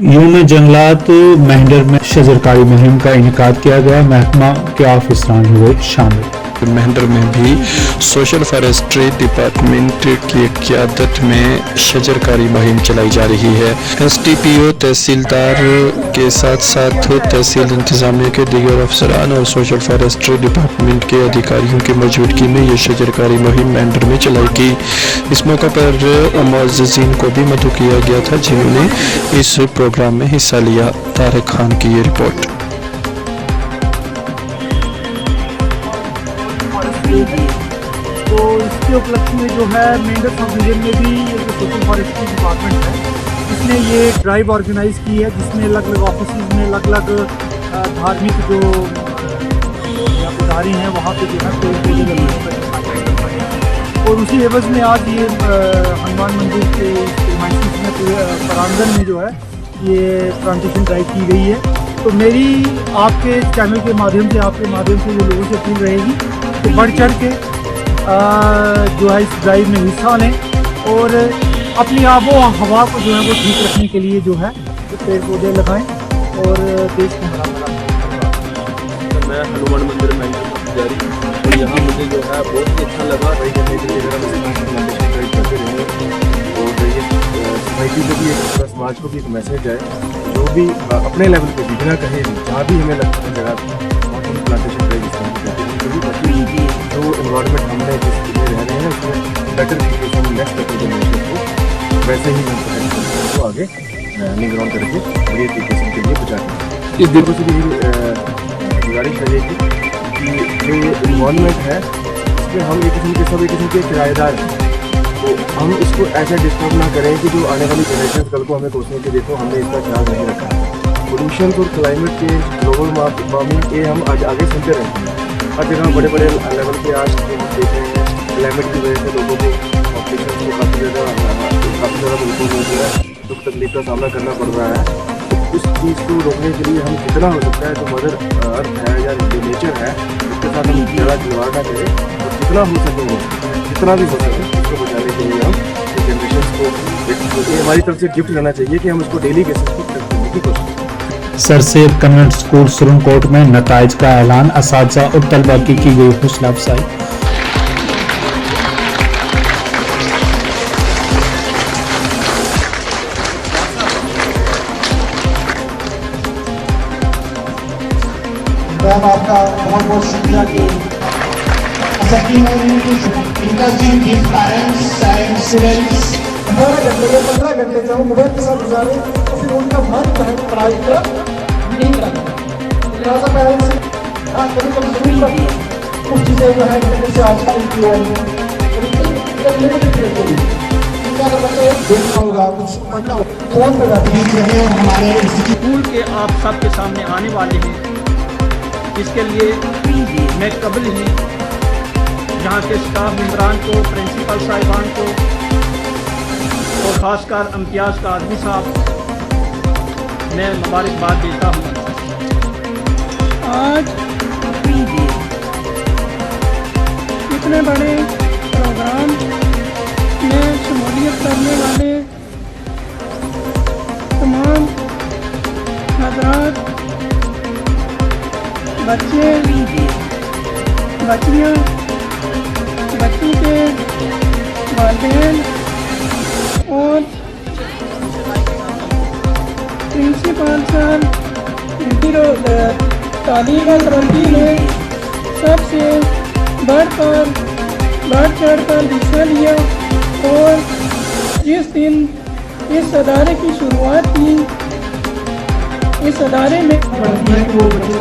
यूम जंगलात मेहंदर में शजरकारी मुहिम का इनेकाद किया गया। महकमा के ऑफिसरान हुए शामिल। मेहंदर में भी सोशल फॉरेस्ट्री डिपार्टमेंट की क़यादत में शजरकारी मुहिम चलाई जा रही है। SDPO तहसीलदार के साथ साथ तहसील इंतजामिया के दीगर अफसरान और सोशल फॉरेस्ट्री डिपार्टमेंट के अधिकारियों की मौजूदगी में ये शजरकारी मुहिम मेहंदर में चलाई गई। इस मौके पर मुअज़्ज़िज़ीन को भी मदऊ किया गया था जिन्होंने इस प्रोग्राम में हिस्सा लिया। तारिक खान की ये रिपोर्ट। तो इसके उपलक्ष्य में जो है मेंढर सब डिवीजन में भी जो सोशल फॉरेस्ट्री डिपार्टमेंट है इसने ये ड्राइव ऑर्गेनाइज की है जिसमें अलग अलग ऑफिस में अलग अलग धार्मिक जो इदारे हैं वहाँ पे जो है पेड़ पौधे लगाए और उसी एवज में आज ये हनुमान मंदिर के प्रांगण में जो है ये प्लांटेशन ड्राइव की गई है। तो मेरी आपके चैनल के माध्यम से जो लोगों से अपील रहेगी कि बढ़ चढ़ के जो है इस ड्राइव में हिस्सा लें और अपनी आबो हवा को जो है वो ठीक रखने के लिए जो है तो पेड़ पौधे लगाएं और देश को हरा भरा। मैं हनुमान मंदिर में जारी और यहाँ मुझे जो है बहुत ही अच्छा लगा रही करने के लिए करते रहेंगे और ये सोसाइटी को भी एक समाज को भी एक मैसेज है जो भी अपने लेवल पे भी बिना कहे जहाँ भी हमें लगता है जगह प्लांटेशन जो इन्वायरमेंट हमने जिस रह रहे हैं उसमें बेटर नेक्स्ट बेटर जनरेशन को वैसे ही हम को आगे निगरान करके बड़ी एजुकेशन के लिए पहुँचाएंगे। इस देखो से भी गुजारिश रहेगी कि जो इन्वायरमेंट है इसमें हम एक किस्म के सब एक किस्म के किराएदार हैं तो हम इसको ऐसा डिस्टर्ब ना करें कि जो आने वाली जनरेशन कल को हमें सोचने के देखो हमने इसका ख्याल नहीं रखा। पोल्यूशन और क्लाइमेट चेंज ग्लोबल वार्मिंग के हम आज आगे सुनते रहते हैं। हर जगह बड़े बड़े लेवल पे आज हम देख रहे हैं क्लाइमेट की वजह से लोगों को पॉपुलेशन को काफ़ी ज़्यादा मुल्कों में जो है दुख तकलीफ का सामना करना पड़ रहा है। तो उस चीज़ को रोकने के लिए हम जितना हो सकता है जो मदर अर्थ है या जो नेचर है उसके साथ हम ज़्यादा खिलवाड़ ना करें और जितना हो सके जितना भी हो सके उसको बचाने के लिए हम जनरेशन को हमारी तरफ से गिफ्ट करना चाहिए कि हम उसको डेली बेसिस पर करने की कोशिश करें। सरसेर कन्वेंट स्कूल सुरनकोट में नताइज का ऐलान। असातिज़ा और तलबा की गई हौसला अफजाई। मैम आपका बहुत बहुत शुक्रिया कि पेरेंट्स 15 घंटे जब वो मोबाइल के साथ गुजारे तो फिर उनका मन जो है पढ़ाई का नहीं करना। लिहाजा पेरेंट्स कभी कभी जरूरी पड़ती है कुछ चीज़ें जो है जैसे आजकल की देखना होगा कुछ पढ़ना होगा फोन पर हमारे स्कूल के आप सबके सामने आने वाले हैं। इसके लिए मैं कबल ही यहाँ के स्टाफ मेंबरान को प्रिंसिपल साहिबान को और ख़ासकर इम्तियाज़ का आदमी साहब मैं मुबारकबाद देता हूँ। आज इतने बड़े प्रोग्राम में शमूलियत करने वाले तमाम हज़रात बच्चे बच्चियाँ बच्चों के वालिदैन और प्रिंसिपल सर तालीम तरक्की में सबसे बढ़ चढ़ कर हिस्सा लिया और जिस दिन इस अदारे की शुरुआत की इस अदारे में वो बच्चे को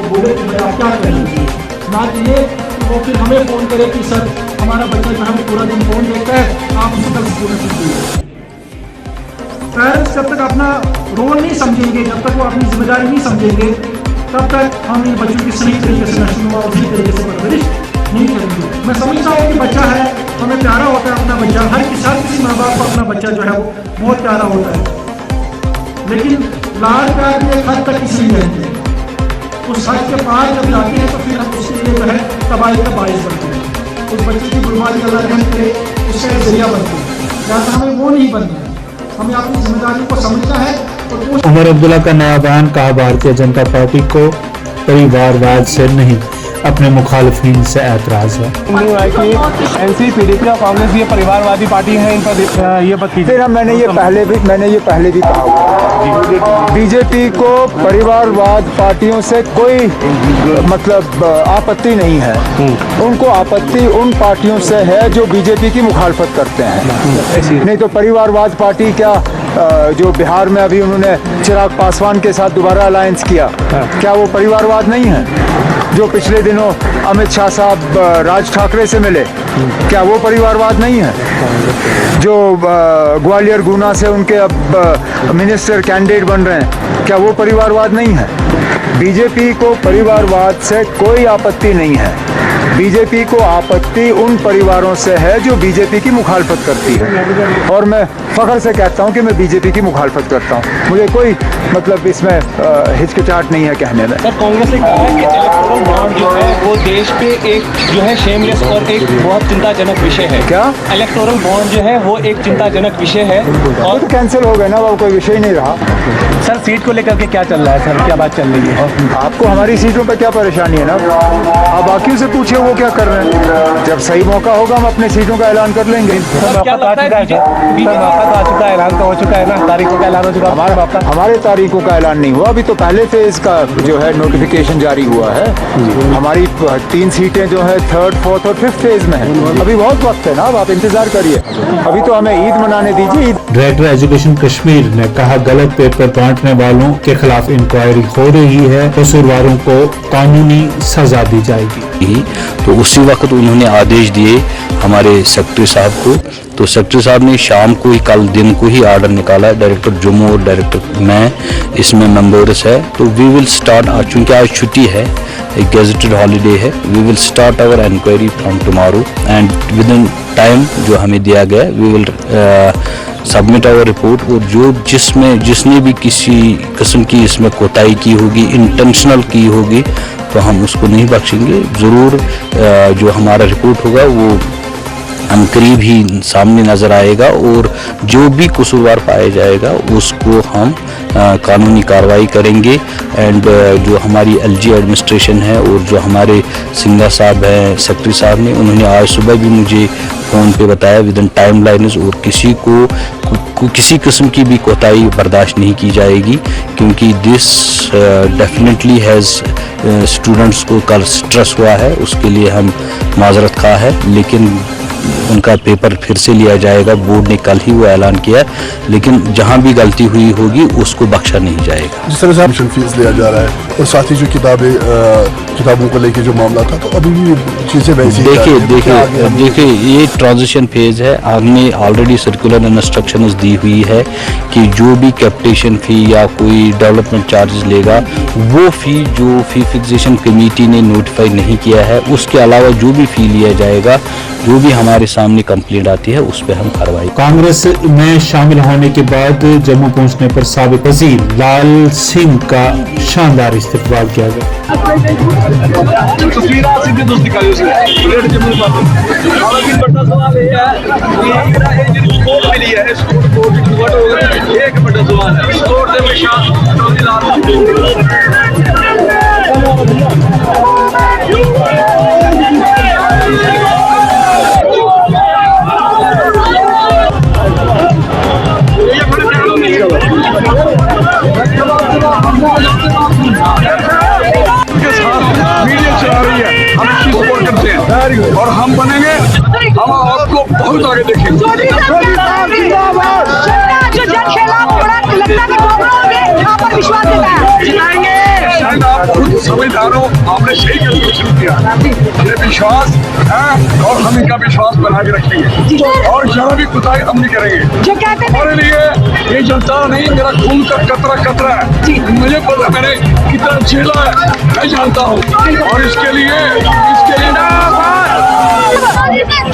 बोले कि बेटा क्या करेंगे ना कि ये वो फिर हमें फ़ोन करे कि सर हमारा बच्चा जो है पूरा दिन फ़ोन देखता है आप उसको कल स्कूल में दीजिए। पेरेंट्स जब तक अपना रोल नहीं समझेंगे जब तक वो अपनी जिम्मेदारी नहीं समझेंगे तब तक हम इन बच्चों की सही तरीके से नशो और सही तरीके से परवरिश नहीं करेंगे। मैं समझता हूँ कि बच्चा है हमें प्यारा होता है अपना बच्चा हर किसी माँ बाप को अपना बच्चा जो है वो बहुत प्यारा होता है लेकिन लाड़ प्यार के हद तक इसलिए रहते हैं उस हद के पार जब जाते हैं तो फिर हम उसके लिए जो है तबाही का बायस बनते हैं उस बच्चे की बुरबादी अल्लाह रहम करे उसका जरिया बनते हैं। लिहाजा हमें वो नहीं बनना है। हमें अपनी जिम्मेदारी को समझना है उमर अब्दुल्ला का नया बयान, कहा भारतीय जनता पार्टी को परिवारवाद से नहीं अपने मुखालिफिन से ऐतराज है। एनसी, पीडीपी और कांग्रेस ये परिवारवादी पार्टी है, इन पर ये बात कीजिए। मैंने ये पहले भी कहा हुआ, बीजेपी को परिवारवाद पार्टियों से कोई मतलब आपत्ति नहीं है। उनको आपत्ति उन पार्टियों से है जो बीजेपी की मुखालफत करते हैं। नहीं तो परिवारवाद पार्टी क्या, जो बिहार में अभी उन्होंने चिराग पासवान के साथ दोबारा अलायंस किया, क्या वो परिवारवाद नहीं है? जो पिछले दिनों अमित शाह साहब राज ठाकरे से मिले, क्या वो परिवारवाद नहीं है? जो ग्वालियर गुना से उनके अब मिनिस्टर कैंडिडेट बन रहे हैं, क्या वो परिवारवाद नहीं है? बीजेपी को परिवारवाद से कोई आपत्ति नहीं है। बीजेपी को आपत्ति उन परिवारों से है जो बीजेपी की मुखालफत करती है, और मैं फख्र से कहता हूं कि मैं बीजेपी की मुखालफत करता हूं। मुझे कोई मतलब इसमें हिचकिचाहट नहीं है कहने में। सर, कांग्रेस ने कहा है कि इलेक्टोरल बॉन्ड जो है वो देश पे एक जो है शेमलेस और एक बहुत चिंताजनक विषय है। क्या इलेक्टोरल बॉन्ड जो है वो एक चिंताजनक विषय है और तो कैंसिल हो गए ना, वो कोई विषय नहीं रहा। सर, सीट को लेकर के क्या चल रहा है सर, क्या बात चल रही है? आपको हमारी सीटों पर क्या परेशानी है ना, आप बाकियों से पूछिए वो क्या कर रहे हैं। जब सही मौका होगा हम अपने सीटों का ऐलान कर लेंगे। क्या लगता है? आ चुका है, ऐलान तो हो चुका है ना, तारीखों का ऐलान हो चुका है। हमारे तारीखों का ऐलान नहीं हुआ, अभी तो पहले फेज का जो है नोटिफिकेशन जारी हुआ है। हमारी 3 सीटें जो है 3rd, 4th और 5th फेज में है। अभी बहुत वक्त है ना, अब आप इंतजार करिए, अभी तो हमें ईद मनाने दीजिए। डायरेक्टर एजुकेशन कश्मीर ने कहा, गलत पेपर बांटने वालों के खिलाफ इंक्वायरी हो रही है, कसूरवारों को कानूनी सजा दी जाएगी। तो उसी वक्त उन्होंने आदेश दिए हमारे सेक्रेटरी साहब को, तो सेक्रेटरी साहब ने शाम को ही, कल दिन को ही ऑर्डर निकाला। डायरेक्टर जम्मू और डायरेक्टर मैं इसमें मेंबर्स है, तो वी विल स्टार्ट, चूँकि आज छुट्टी है, एक गेजेटेड हॉलीडे है, we will start our inquiry from tomorrow and within time जो हमें दिया गया we will submit our report. और जो जिसने भी किसी किस्म की इसमें कोताही की होगी, इंटेंशनल की होगी, तो हम उसको नहीं बख्शेंगे। ज़रूर जो हमारा रिपोर्ट होगा वो हम करीब ही सामने नज़र आएगा, और जो भी कसूरवार पाया जाएगा उसको हम कानूनी कार्रवाई करेंगे। एंड जो हमारी एलजी एडमिनिस्ट्रेशन है और जो हमारे सिंघा साहब हैं, सेक्रेटरी साहब ने, उन्होंने आज सुबह भी मुझे फ़ोन पे बताया विद इन टाइम लाइन्स, और किसी को किसी किस्म की भी कोताही बर्दाश्त नहीं की जाएगी, क्योंकि दिस डेफिनेटली हैज़ स्टूडेंट्स को कल स्ट्रेस हुआ है, उसके लिए हम माजरत खा है, लेकिन उनका पेपर फिर से लिया जाएगा। बोर्ड ने कल ही वो ऐलान किया, लेकिन जहां भी गलती हुई होगी उसको बख्शा नहीं जाएगा। जिस तरह से एडमिशन फीस लिया जा रहा है और साथ ही जो किताबों को लेके जो मामला था, तो अभी भी चीज़ें वैसी देखिए ये ट्रांजिशन फेज है। हमने ऑलरेडी सर्कुलर इंस्ट्रक्शंस दी हुई है कि जो भी कैपिटेशन फ़ी या कोई डेवलपमेंट चार्जेस लेगा, वो फ़ी जो फ़ी फिक्सेशन कमेटी ने नोटिफाई नहीं किया है, उसके अलावा जो भी फ़ी लिया जाएगा, जो भी हमारे सामने कंप्लेंट आती है उस पर हम कार्रवाई। कांग्रेस में शामिल होने के बाद जम्मू पहुंचने पर साबिक वजीर लाल सिंह का शानदार इस्तकबाल किया गया। और हम बनेंगे, हम आपको बहुत आगे देखेंगे। जो जल खेला वो बड़ा लगता है, यहाँ पर विश्वास जिताएंगे। शायद आप खुद समझदार हो, आपने सही कैलकुलेशन किया, हमें विश्वास है और हम इनका विश्वास बना के रखेंगे और जरा भी कुताही हम नहीं करेंगे। जो कहते हैं हमारे लिए ये जनता नहीं, मेरा खून का कतरा कतरा है, मुझे पता मैंने कितना झेला है, मैं जानता हूँ, और इसके लिए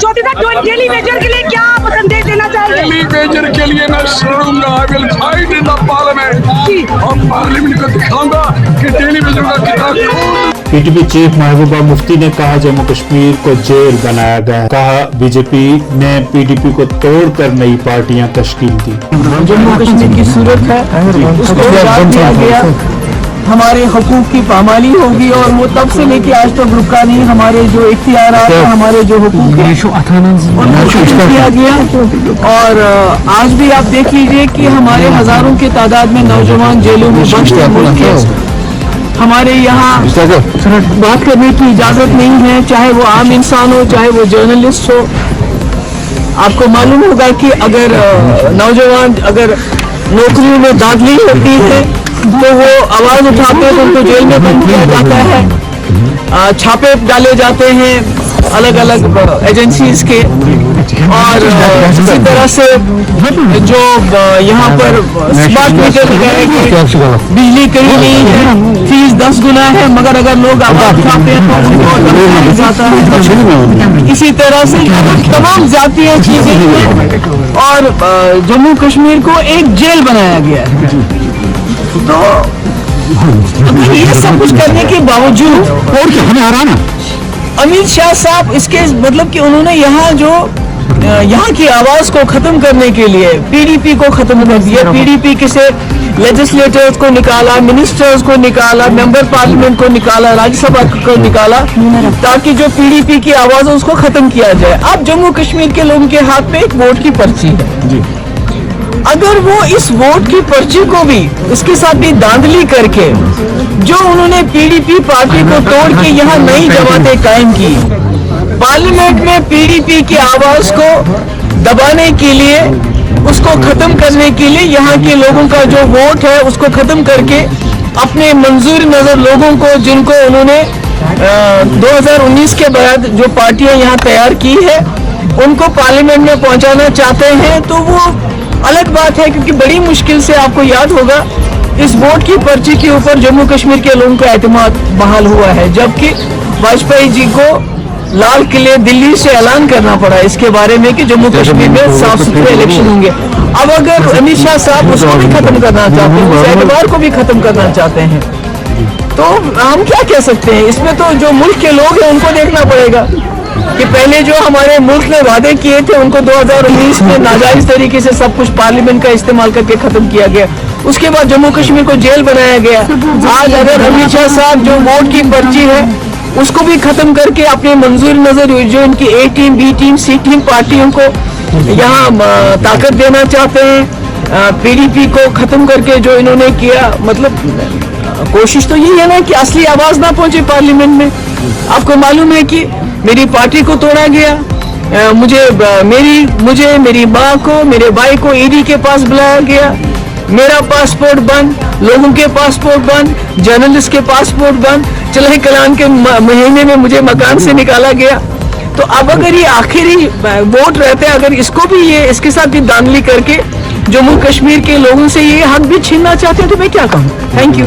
ज्योति सर डेली वेजर के लिए क्या संदेश देना चाहिए? डेली वेजर के लिए मैं लड़ूंगा। I will fight in the parliament और पार्लियामेंट को दिखाऊंगा कि डेली वेजर का कितना। पीटीपी चीफ महबूबा मुफ्ती ने कहा जम्मू कश्मीर को जेल बनाया गया। कहा बीजेपी ने पीडीपी को तोड़कर नई पार्टियां तश्कील दी। जम्मू कश्मीर की सूरत है, उसको आजाद दिया गया, हमारे हकूक की पामाली होगी और वो तब से लेके आज तक रुका नहीं। हमारे जो इख्तियारात हैं, हमारे जो हकूक हैं, उनको दिया गया। और आज भी आप देख लीजिए कि हमारे हजारों की तादाद में नौजवान जेलों में बंद हैं। मुल्क के हमारे यहाँ बात करने की इजाजत नहीं है, चाहे वो आम इंसान हो, चाहे वो जर्नलिस्ट हो। आपको मालूम होगा कि अगर नौजवान अगर नौकरियों में दाखिली होती है तो वो आवाज उठाते हैं तो उनको जेल में बंद किया जाता है। छापे डाले जाते हैं अलग अलग एजेंसीज के। और इसी तरह से जो यहाँ पर स्मार्ट मीटर लगाए गए, बिजली कहीं नहीं है, फीस 10 गुना है, मगर अगर लोग आवाज उठाते हैं तो उनको दबाया जाता है। इसी तरह से तमाम जातीय चीजें हैं और जम्मू कश्मीर को एक जेल बनाया गया है। तो ये सब कुछ करने के बावजूद और क्या हमें हराना, अमित शाह साहब इसके मतलब कि उन्होंने यहाँ की आवाज को खत्म करने के लिए पीडीपी को खत्म कर दिया। पीडीपी के से लेजिस्लेटर्स को निकाला, मिनिस्टर्स को निकाला, मेंबर पार्लियामेंट को निकाला, राज्यसभा को निकाला, ताकि जो पीडीपी की आवाज है उसको खत्म किया जाए। अब जम्मू कश्मीर के लोगों के हाथ में एक वोट की पर्ची है। अगर वो इस वोट की पर्ची को भी इसके साथ भी धांधली करके जो उन्होंने पीडीपी पार्टी को तोड़ के यहाँ नई जमातें कायम की, पार्लियामेंट में पीडीपी की आवाज को दबाने के लिए, उसको खत्म करने के लिए यहाँ के लोगों का जो वोट है उसको खत्म करके अपने मंजूर नजर लोगों को, जिनको उन्होंने 2019 के बाद जो पार्टियां यहाँ तैयार की है उनको पार्लियामेंट में पहुंचाना चाहते हैं। तो वो अलग बात है, क्योंकि बड़ी मुश्किल से आपको याद होगा इस वोट की पर्ची के ऊपर जम्मू कश्मीर के लोगों का एतमाद बहाल हुआ है, जबकि वाजपेयी जी को लाल किले दिल्ली से ऐलान करना पड़ा इसके बारे में कि जम्मू कश्मीर में साफ सुथरे इलेक्शन होंगे। अब अगर अमित शाह साहब उसको भी खत्म करना चाहते हैं, उस एतबार को भी खत्म करना चाहते हैं, तो हम क्या कह सकते हैं। इसमें तो जो मुल्क के लोग हैं उनको देखना पड़ेगा कि पहले जो हमारे मुल्क ने वादे किए थे उनको 2019 में नाजायज तरीके से सब कुछ पार्लियामेंट का इस्तेमाल करके खत्म किया गया। उसके बाद जम्मू कश्मीर को जेल बनाया गया। आज अगर अमित शाह साहब जो वोट की पर्ची है उसको भी खत्म करके अपने मंजूर नजर जो इनकी ए टीम, बी टीम, सी टीम पार्टियों को यहाँ ताकत देना चाहते हैं, पीडीपी को खत्म करके जो इन्होंने किया, मतलब कोशिश तो यही है ना कि असली आवाज ना पहुंचे पार्लियामेंट में। आपको मालूम है कि मेरी पार्टी को तोड़ा गया, मुझे मेरी माँ को, मेरे भाई को ईडी के पास बुलाया गया, मेरा पासपोर्ट बंद, लोगों के पासपोर्ट बंद, जर्नलिस्ट के पासपोर्ट बंद, चले कलाम के महीने में मुझे मकान से निकाला गया। तो अब अगर ये आखिरी वोट रहते हैं, अगर इसको भी ये इसके साथ भी दांधली करके जम्मू कश्मीर के लोगों से ये हक भी छीनना चाहते हैं तो मैं क्या कहूँ। Thank you.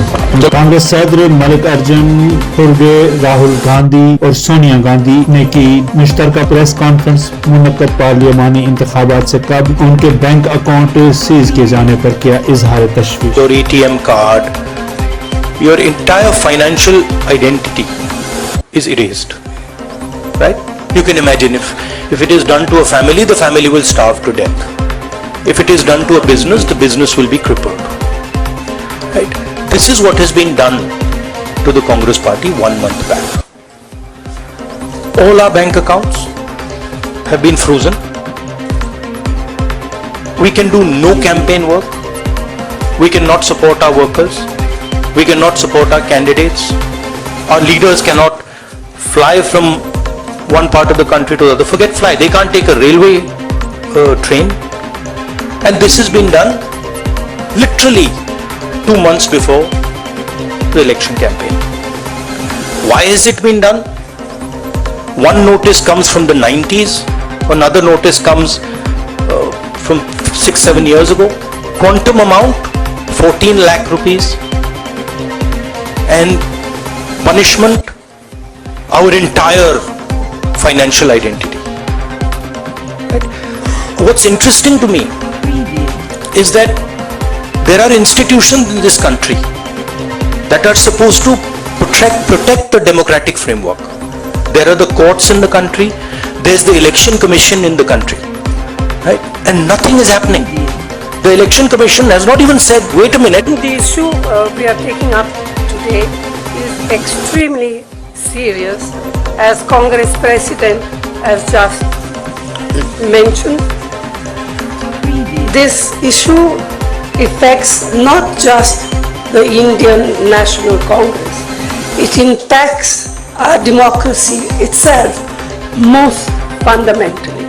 कांग्रेस सदर मल्लिकार्जुन खड़गे, राहुल गांधी और सोनिया गांधी ने की मुश्तरका प्रेस कॉन्फ्रेंस मुनक्कद पार्लियामानी इंतखाबात से कब उनके बैंक अकाउंट सीज किए जाने पर किया इजहार तशवीश। Your ATM card, your entire financial identity is erased, right? You can imagine if it is done to a family, the family will starve to death. If it is done to a business, the business will be crippled, right? This is what has been done to the Congress party 1 month back. All our bank accounts have been frozen. We can do no campaign work. We cannot support our workers. We cannot support our candidates. Our leaders cannot fly from one part of the country to the other. Forget fly, they can't take a railway train. And this has been done literally 2 months before the election campaign. Why has it been done? One notice comes from the 90s, another notice comes from 6-7 years ago. Quantum amount 14 lakh rupees, and punishment our entire financial identity. Right? what's interesting to me is that there are institutions in this country that are supposed to protect the democratic framework. There are the courts in the country, there's the election commission in the country, right? And nothing is happening. The election commission has not even said, wait a minute. The issue we are taking up today is extremely serious, as Congress President has just mentioned. This issue affects not just the Indian National Congress, it impacts our democracy itself most fundamentally.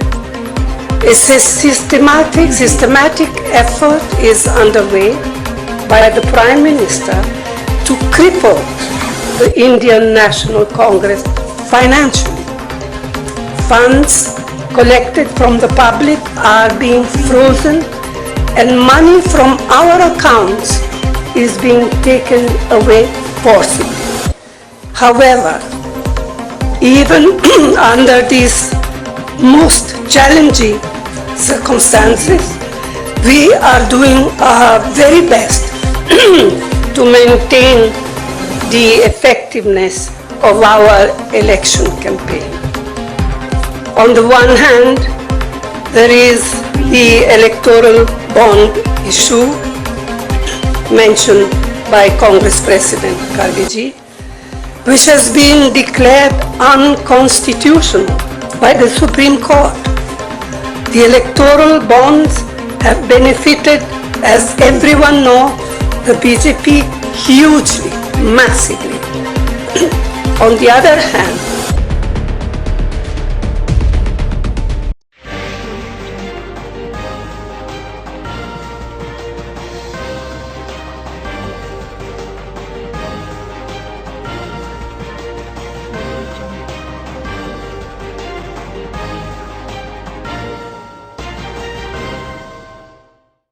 A systematic effort is underway by the Prime Minister to cripple the Indian National Congress financially. Funds collected from the public are being frozen and money from our accounts is being taken away forcibly. However, even under these most challenging circumstances, we are doing our very best to maintain the effectiveness of our election campaign. On the one hand, there is the electoral bond issue mentioned by Congress President Kharge, which has been declared unconstitutional by the Supreme Court. The electoral bonds have benefited, as everyone knows, the BJP hugely, massively. On the other hand,